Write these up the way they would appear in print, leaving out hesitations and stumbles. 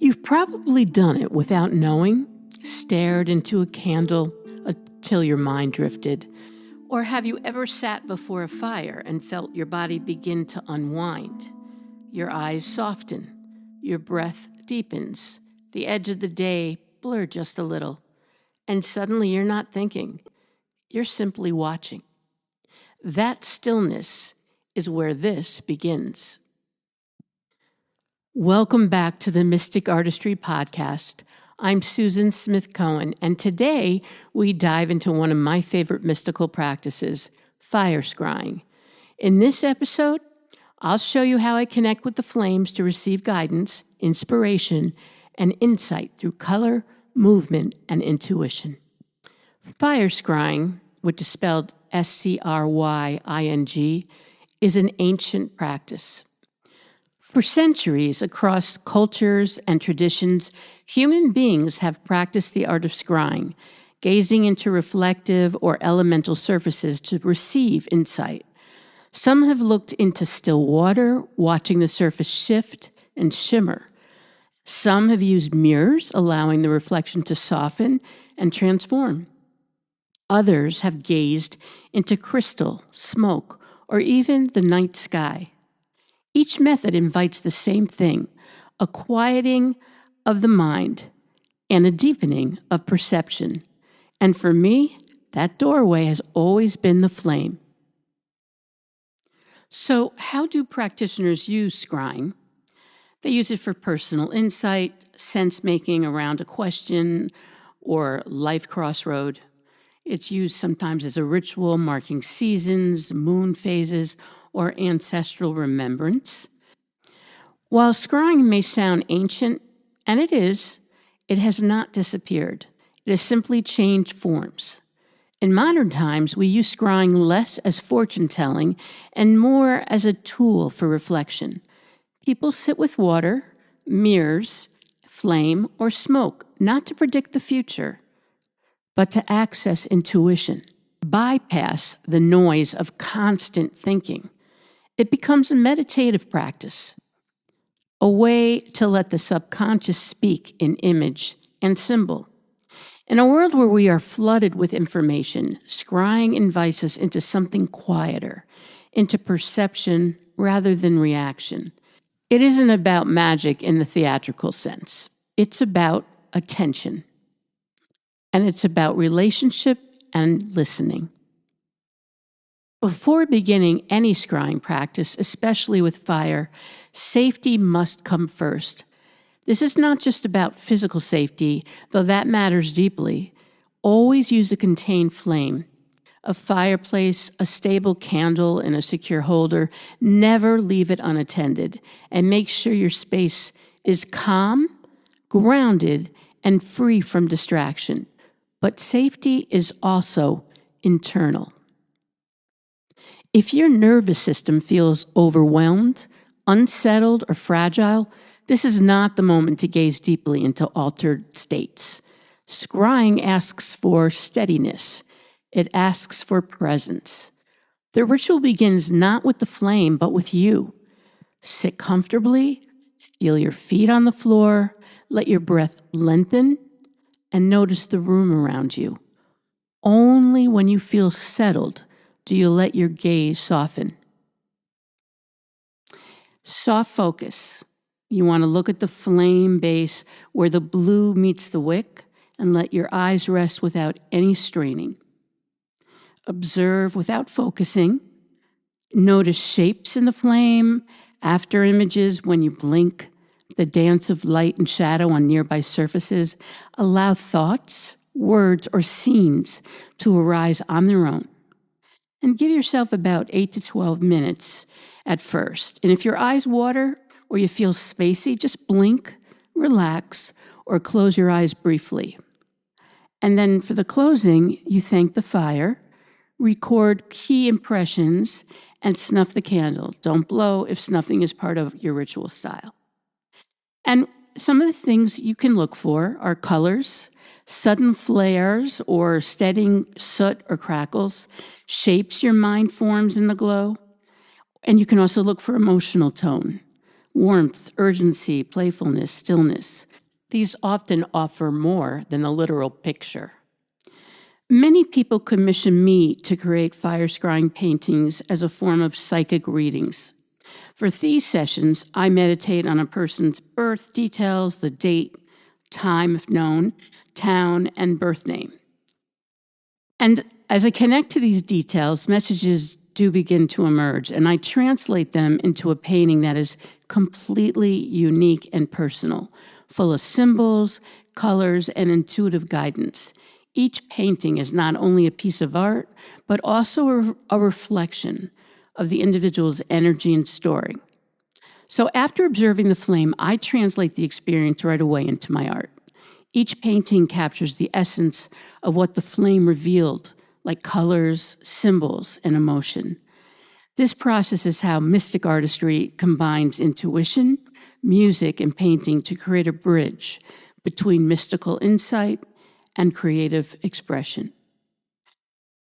You've probably done it without knowing, stared into a candle until your mind drifted. Or have you ever sat before a fire and felt your body begin to unwind? Your eyes soften, your breath deepens, the edge of the day blur just a little, and suddenly you're not thinking, you're simply watching. That stillness is where this begins. Welcome back to the Mystic Artistry podcast. I'm Susan Smith Cohen, and today we dive into one of my favorite mystical practices, fire scrying. In this episode, I'll show you how I connect with the flames to receive guidance, inspiration, and insight through color, movement, and intuition. Fire scrying, which is spelled scrying, is an ancient practice. For centuries, across cultures and traditions, human beings have practiced the art of scrying, gazing into reflective or elemental surfaces to receive insight. Some have looked into still water, watching the surface shift and shimmer. Some have used mirrors, allowing the reflection to soften and transform. Others have gazed into crystal, smoke, or even the night sky. Each method invites the same thing, a quieting of the mind and a deepening of perception. And for me, that doorway has always been the flame. So how do practitioners use scrying? They use it for personal insight, sense-making around a question or life crossroad. It's used sometimes as a ritual marking seasons, moon phases, or ancestral remembrance. While scrying may sound ancient, and it has not disappeared. It has simply changed forms. In modern times, we use scrying less as fortune-telling and more as a tool for reflection. People sit with water, mirrors, flame, or smoke, not to predict the future, but to access intuition, bypass the noise of constant thinking. It becomes a meditative practice, a way to let the subconscious speak in image and symbol. In a world where we are flooded with information, scrying invites us into something quieter, into perception rather than reaction. It isn't about magic in the theatrical sense. It's about attention. And it's about relationship and listening. Before beginning any scrying practice, especially with fire, safety must come first. This is not just about physical safety, though that matters deeply. Always use a contained flame, a fireplace, a stable candle in a secure holder. Never leave it unattended, and make sure your space is calm, grounded, and free from distraction. But safety is also internal. If your nervous system feels overwhelmed, unsettled, or fragile, this is not the moment to gaze deeply into altered states. Scrying asks for steadiness. It asks for presence. The ritual begins not with the flame, but with you. Sit comfortably, feel your feet on the floor, let your breath lengthen, and notice the room around you. Only when you feel settled do you let your gaze soften. Soft focus. You want to look at the flame base where the blue meets the wick and let your eyes rest without any straining. Observe without focusing. Notice shapes in the flame, after images when you blink, the dance of light and shadow on nearby surfaces. Allow thoughts, words, or scenes to arise on their own. And give yourself about 8 to 12 minutes at first. And if your eyes water or you feel spacey, just blink, relax, or close your eyes briefly. And then for the closing, you thank the fire, record key impressions, and snuff the candle. Don't blow if snuffing is part of your ritual style. And some of the things you can look for are colors, sudden flares or steadying soot or crackles, shapes your mind forms in the glow. And you can also look for emotional tone. warmth, urgency, playfulness, stillness. These often offer more than the literal picture. Many people commission me to create fire scrying paintings as a form of psychic readings. For these sessions, I meditate on a person's birth details, the date, time if known, town, and birth name. And as I connect to these details, messages do begin to emerge, and I translate them into a painting that is completely unique and personal, full of symbols, colors, and intuitive guidance. Each painting is not only a piece of art, but also a reflection of the individual's energy and story. So after observing the flame, I translate the experience right away into my art. Each painting captures the essence of what the flame revealed, like colors, symbols, and emotion. This process is how Mystic Artistry combines intuition, music, and painting to create a bridge between mystical insight and creative expression.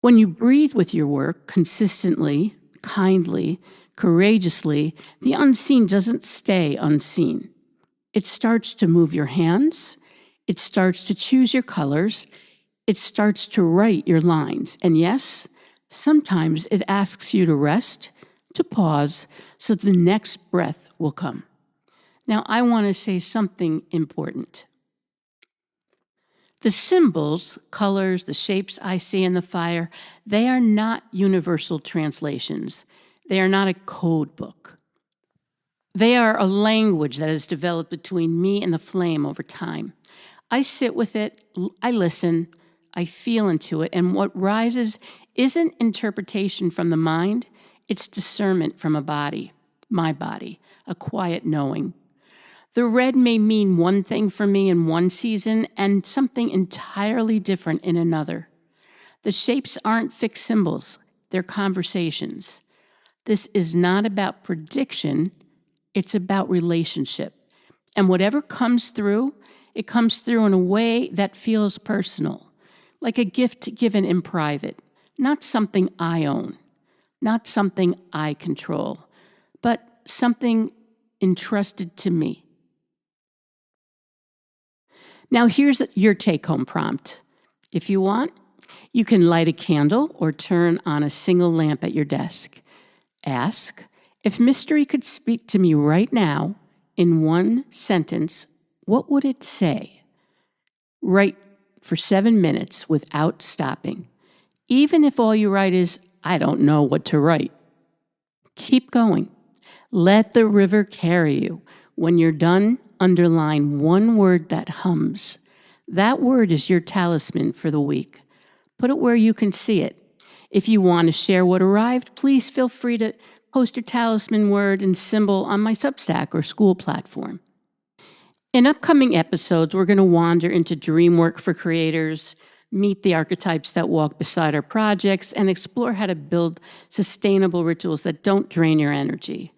When you breathe with your work consistently, kindly, courageously, the unseen doesn't stay unseen. It starts to move your hands. It starts to choose your colors. It starts to write your lines. And yes, sometimes it asks you to rest, to pause, so the next breath will come. Now, I want to say something important. The symbols, colors, the shapes I see in the fire, they are not universal translations. They are not a code book. They are a language that has developed between me and the flame over time. I sit with it, I listen, I feel into it, and what rises isn't interpretation from the mind, it's discernment from a body, my body, a quiet knowing. The red may mean one thing for me in one season and something entirely different in another. The shapes aren't fixed symbols, they're conversations. This is not about prediction, it's about relationship. And whatever comes through, it comes through in a way that feels personal, like a gift given in private, not something I own, not something I control, but something entrusted to me. Now here's your take-home prompt. If you want, you can light a candle or turn on a single lamp at your desk. Ask, if mystery could speak to me right now in one sentence, what would it say? Write for 7 minutes without stopping. Even if all you write is, I don't know what to write. Keep going. Let the river carry you. When you're done, underline one word that hums. That word is your talisman for the week. Put it where you can see it. If you want to share what arrived, please feel free to post your talisman word and symbol on my Substack or school platform. In upcoming episodes, we're going to wander into dream work for creators, meet the archetypes that walk beside our projects, and explore how to build sustainable rituals that don't drain your energy.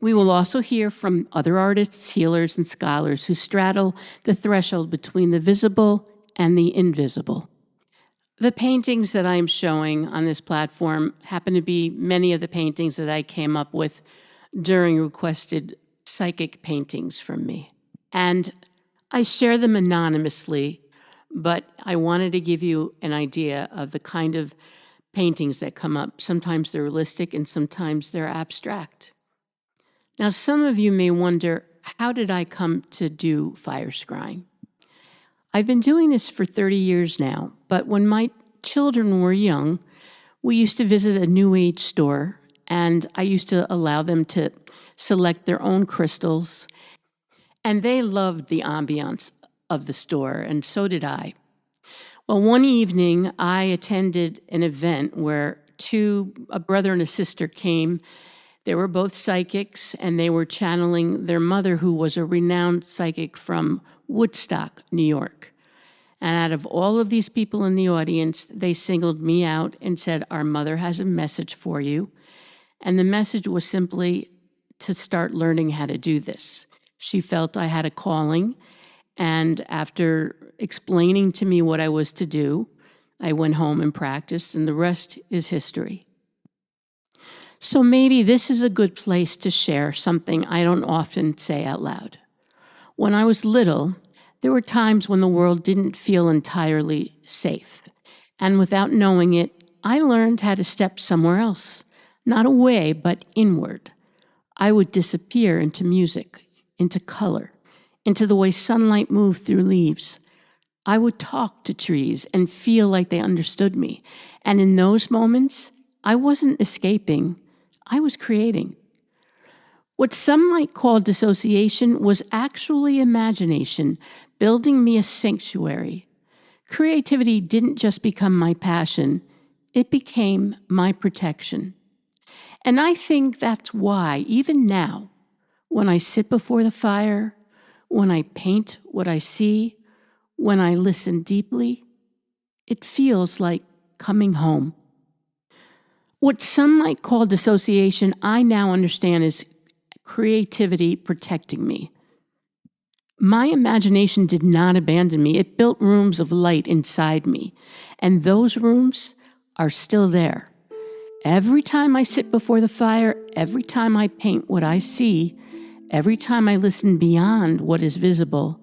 We will also hear from other artists, healers, and scholars who straddle the threshold between the visible and the invisible. The paintings that I'm showing on this platform happen to be many of the paintings that I came up with during requested psychic paintings from me. And I share them anonymously, but I wanted to give you an idea of the kind of paintings that come up. Sometimes they're realistic and sometimes they're abstract. Now, some of you may wonder, how did I come to do fire scrying? I've been doing this for 30 years now, but when my children were young, we used to visit a New Age store, and I used to allow them to select their own crystals, and they loved the ambiance of the store, and so did I. Well, one evening, I attended an event where a brother and a sister came. They were both psychics, and they were channeling their mother, who was a renowned psychic from Woodstock, New York. And out of all of these people in the audience, they singled me out and said, our mother has a message for you. And the message was simply to start learning how to do this. She felt I had a calling, and after explaining to me what I was to do, I went home and practiced, and the rest is history. So maybe this is a good place to share something I don't often say out loud. When I was little, there were times when the world didn't feel entirely safe. And without knowing it, I learned how to step somewhere else, not away, but inward. I would disappear into music, into color, into the way sunlight moved through leaves. I would talk to trees and feel like they understood me. And in those moments, I wasn't escaping, I was creating. What some might call dissociation was actually imagination, building me a sanctuary. Creativity didn't just become my passion, it became my protection. And I think that's why, even now, when I sit before the fire, when I paint what I see, when I listen deeply, it feels like coming home. What some might call dissociation, I now understand is creativity protecting me. My imagination did not abandon me. It built rooms of light inside me, and those rooms are still there. Every time I sit before the fire, every time I paint what I see, every time I listen beyond what is visible,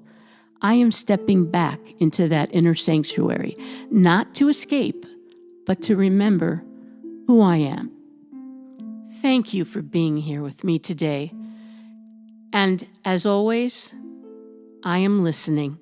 I am stepping back into that inner sanctuary, not to escape, but to remember who I am. Thank you for being here with me today. And as always, I am listening.